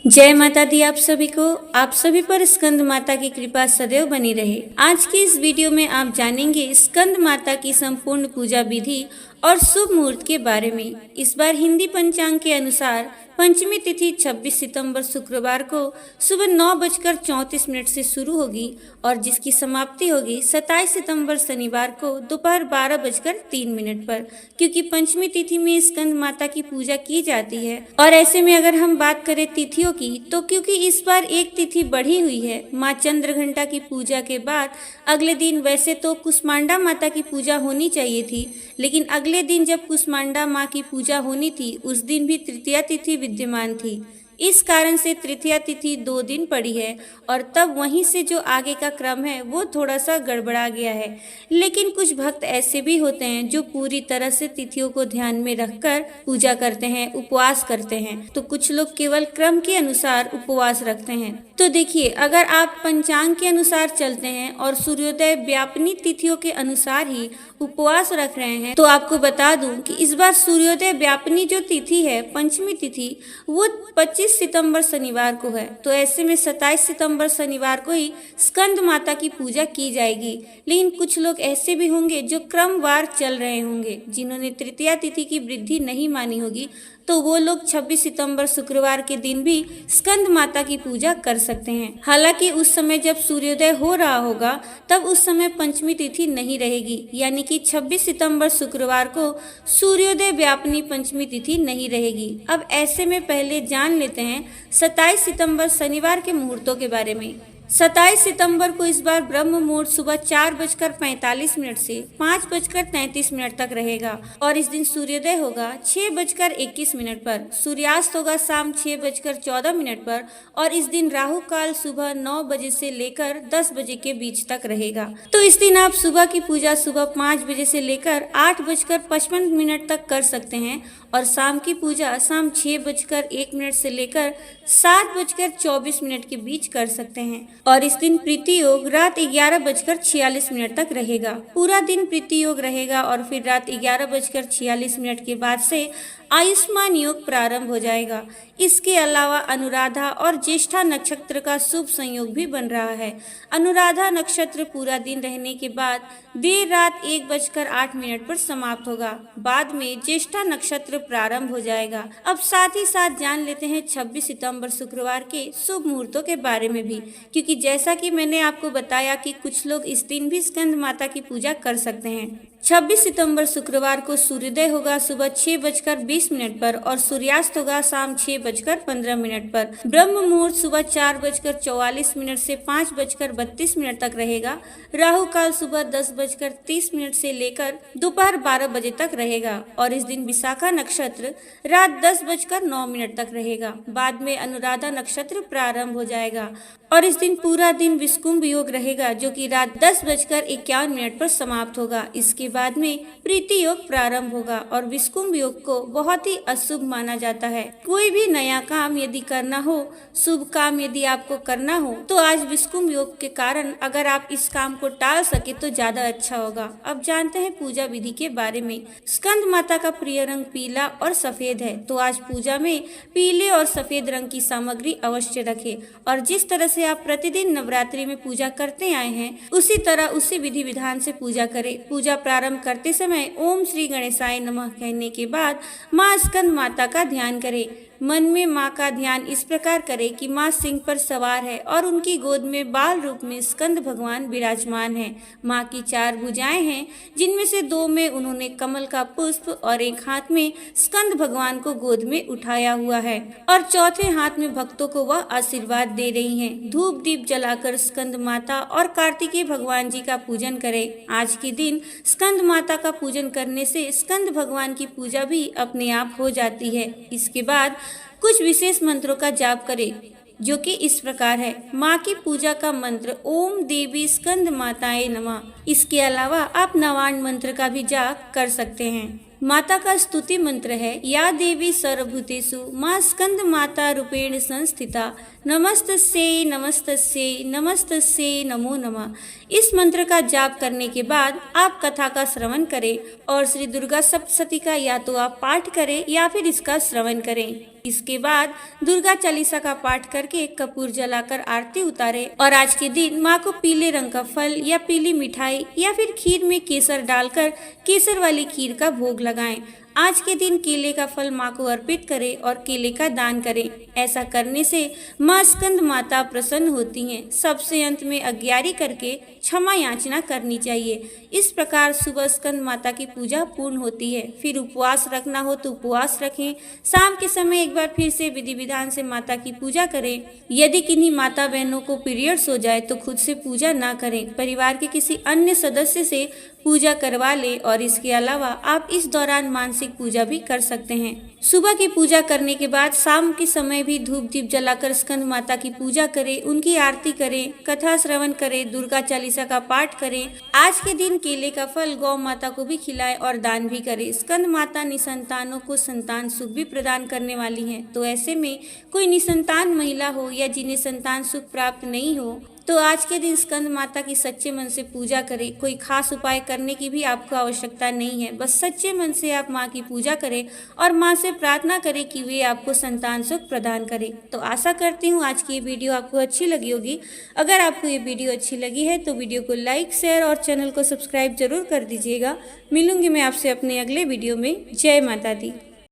जय माता दी। आप सभी को, आप सभी पर स्कंद माता की कृपा सदैव बनी रहे। आज की इस वीडियो में आप जानेंगे स्कंद माता की संपूर्ण पूजा विधि और शुभ मुहूर्त के बारे में। इस बार हिंदी पंचांग के अनुसार पंचमी तिथि 26 सितंबर शुक्रवार को सुबह 9:34 से शुरू होगी और जिसकी समाप्ति होगी 27 सितंबर शनिवार को दोपहर 12:03 पर, क्योंकि पंचमी तिथि में स्कंद माता की पूजा की जाती है। और ऐसे में अगर हम बात करें तिथियों की, तो क्योंकि इस बार एक तिथि बढ़ी हुई है, माँ चंद्रघंटा की पूजा के बाद अगले दिन वैसे तो कुष्मांडा माता की पूजा होनी चाहिए थी, लेकिन अगले दिन जब कुष्मांडा माँ की पूजा होनी थी उस दिन भी तृतीया तिथि विद्यमान थी। इस कारण से तृतीया तिथि 2 दिन पड़ी है और तब वहीं से जो आगे का क्रम है वो थोड़ा सा गड़बड़ा गया है। लेकिन कुछ भक्त ऐसे भी होते हैं जो पूरी तरह से तिथियों को ध्यान में रखकर पूजा करते हैं, उपवास करते हैं, तो कुछ लोग केवल क्रम के अनुसार उपवास रखते हैं। तो देखिए, अगर आप पंचांग के अनुसार चलते हैं और सूर्योदय व्यापनी तिथियों के अनुसार ही उपवास रख रहे हैं, तो आपको बता दूं कि इस बार सूर्योदय व्यापनी जो तिथि है, पंचमी तिथि, वो 25 सितंबर शनिवार को है। तो ऐसे में 27 सितंबर शनिवार को ही स्कंद माता की पूजा की जाएगी। लेकिन कुछ लोग ऐसे भी होंगे जो क्रमवार चल रहे होंगे, जिन्होंने तृतीया तिथि की वृद्धि नहीं मानी होगी, तो वो लोग 26 सितंबर शुक्रवार के दिन भी स्कंद माता की पूजा कर सकते हैं। हालांकि उस समय जब सूर्योदय हो रहा होगा तब उस समय पंचमी तिथि नहीं रहेगी, यानी कि 26 सितंबर शुक्रवार को सूर्योदय व्यापनी पंचमी तिथि नहीं रहेगी। अब ऐसे में पहले जान लेते हैं 27 सितंबर शनिवार के मुहूर्तों के बारे में। 27 सितंबर को इस बार ब्रह्म मुहूर्त सुबह 4:45 से 5:33 तक रहेगा और इस दिन सूर्योदय होगा 6:21 पर, सूर्यास्त होगा शाम 6:14 पर और इस दिन राहु काल सुबह 9 बजे से लेकर 10 बजे के बीच तक रहेगा। तो इस दिन आप सुबह की पूजा सुबह 5 बजे से लेकर 8:55 तक कर सकते हैं और शाम की पूजा शाम 6:01 से लेकर 7:24 के बीच कर सकते हैं। और इस दिन प्रीति योग रात 11:46 तक रहेगा। पूरा दिन प्रीति योग रहेगा और फिर रात 11:46 के बाद से आयुष्मान योग प्रारंभ हो जाएगा। इसके अलावा अनुराधा और ज्येष्ठा नक्षत्र का शुभ संयोग भी बन रहा है। अनुराधा नक्षत्र पूरा दिन रहने के बाद देर रात 1:08 पर समाप्त होगा। बाद में ज्येष्ठा नक्षत्र प्रारंभ हो जाएगा। अब साथ ही साथ जान लेते हैं 26 सितंबर शुक्रवार के शुभ मुहूर्तों के बारे में भी, क्योंकि जैसा कि मैंने आपको बताया कि कुछ लोग इस दिन भी स्कंद माता की पूजा कर सकते हैं। 26 सितंबर शुक्रवार को सूर्योदय होगा सुबह 6:20 पर और सूर्यास्त होगा शाम 6:15 पर। ब्रह्म मुहूर्त सुबह 4:44 से 5:32 तक रहेगा। राहु काल सुबह 10:30 से लेकर दोपहर 12 बजे तक रहेगा और इस दिन विशाखा नक्षत्र रात 10:09 तक रहेगा। बाद में अनुराधा नक्षत्र प्रारंभ हो जाएगा और इस दिन पूरा दिन विषुकुंभ योग रहेगा, जो कि रात 10:51 पर समाप्त होगा। इसके बाद में प्रीति योग प्रारंभ होगा और विषुकुंभ योग को बहुत ही अशुभ माना जाता है। कोई भी नया काम यदि करना हो, शुभ काम यदि आपको करना हो, तो आज विषुकुंभ योग के कारण अगर आप इस काम को टाल सके तो ज्यादा अच्छा होगा। अब जानते हैं पूजा विधि के बारे में। स्कंद माता का प्रिय रंग पीला और सफेद है, तो आज पूजा में पीले और सफेद रंग की सामग्री अवश्य रखें और जिस तरह से आप प्रतिदिन नवरात्रि में पूजा करते आए हैं उसी तरह उसी विधि विधान से पूजा करें। पूजा प्रारंभ करते समय ओम श्री गणेशाय नमः कहने के बाद माँ स्कंद माता का ध्यान करें। मन में माँ का ध्यान इस प्रकार करें कि माँ सिंह पर सवार है और उनकी गोद में बाल रूप में स्कंद भगवान विराजमान है। माँ की 4 भुजाएं हैं, जिनमें से 2 में उन्होंने कमल का पुष्प और एक हाथ में स्कंद भगवान को गोद में उठाया हुआ है और चौथे हाथ में भक्तों को वह आशीर्वाद दे रही हैं। धूप दीप जलाकर स्कंद माता और कार्तिकेय भगवान जी का पूजन करें। आज के दिन स्कंद माता का पूजन करने से स्कंद भगवान की पूजा भी अपने आप हो जाती है। इसके बाद कुछ विशेष मंत्रों का जाप करें, जो कि इस प्रकार है। माँ की पूजा का मंत्र ओम देवी स्कंद माताए नमः। इसके अलावा आप नवान मंत्र का भी जाप कर सकते हैं। माता का स्तुति मंत्र है या देवी सर्वभूतेषु माँ स्कंद माता रूपेण संस्थिता नमस्तस्यै नमस्तस्यै नमस्तस्यै नमो नमः। इस मंत्र का जाप करने के बाद आप कथा का श्रवण करें और श्री दुर्गा सप्तशती का या तो आप पाठ करें या फिर इसका श्रवण करें। इसके बाद दुर्गा चालीसा का पाठ करके कपूर जलाकर आरती उतारे और आज के दिन माँ को पीले रंग का फल या पीली मिठाई या फिर खीर में केसर डालकर केसर वाली खीर का भोग लगाएं। आज के दिन केले का फल माँ को अर्पित करें और केले का दान करें। ऐसा करने से माँ स्कंद माता प्रसन्न होती हैं। सबसे अंत में अग्यारी करके क्षमा याचना करनी चाहिए। इस प्रकार सुबह स्कंद माता की पूजा पूर्ण होती है। फिर उपवास रखना हो तो उपवास रखें। शाम के समय एक बार फिर से विधि विधान से माता की पूजा करें। यदि किन्हीं माता बहनों को पीरियड्स हो जाए तो खुद से पूजा ना करें, परिवार के किसी अन्य सदस्य से पूजा करवा ले। और इसके अलावा आप इस दौरान मानसिक पूजा भी कर सकते हैं। सुबह की पूजा करने के बाद शाम के समय भी धूप दीप जलाकर स्कंद माता की पूजा करें, उनकी आरती करें, कथा श्रवण करें, दुर्गा चालीसा का पाठ करें। आज के दिन केले का फल गौ माता को भी खिलाएं और दान भी करें। स्कंद माता निसंतानों को संतान सुख भी प्रदान करने वाली हैं। तो ऐसे में कोई निसंतान महिला हो या जिन्हें संतान सुख प्राप्त नहीं हो तो आज के दिन स्कंद माता की सच्चे मन से पूजा करें। कोई खास उपाय करने की भी आपको आवश्यकता नहीं है, बस सच्चे मन से आप माँ की पूजा करें और माँ से प्रार्थना करें कि वे आपको संतान सुख प्रदान करें। तो आशा करती हूँ आज की ये वीडियो आपको अच्छी लगी होगी। अगर आपको ये वीडियो अच्छी लगी है तो वीडियो को लाइक, शेयर और चैनल को सब्सक्राइब जरूर कर दीजिएगा। मिलूंगी मैं आपसे अपने अगले वीडियो में। जय माता दी।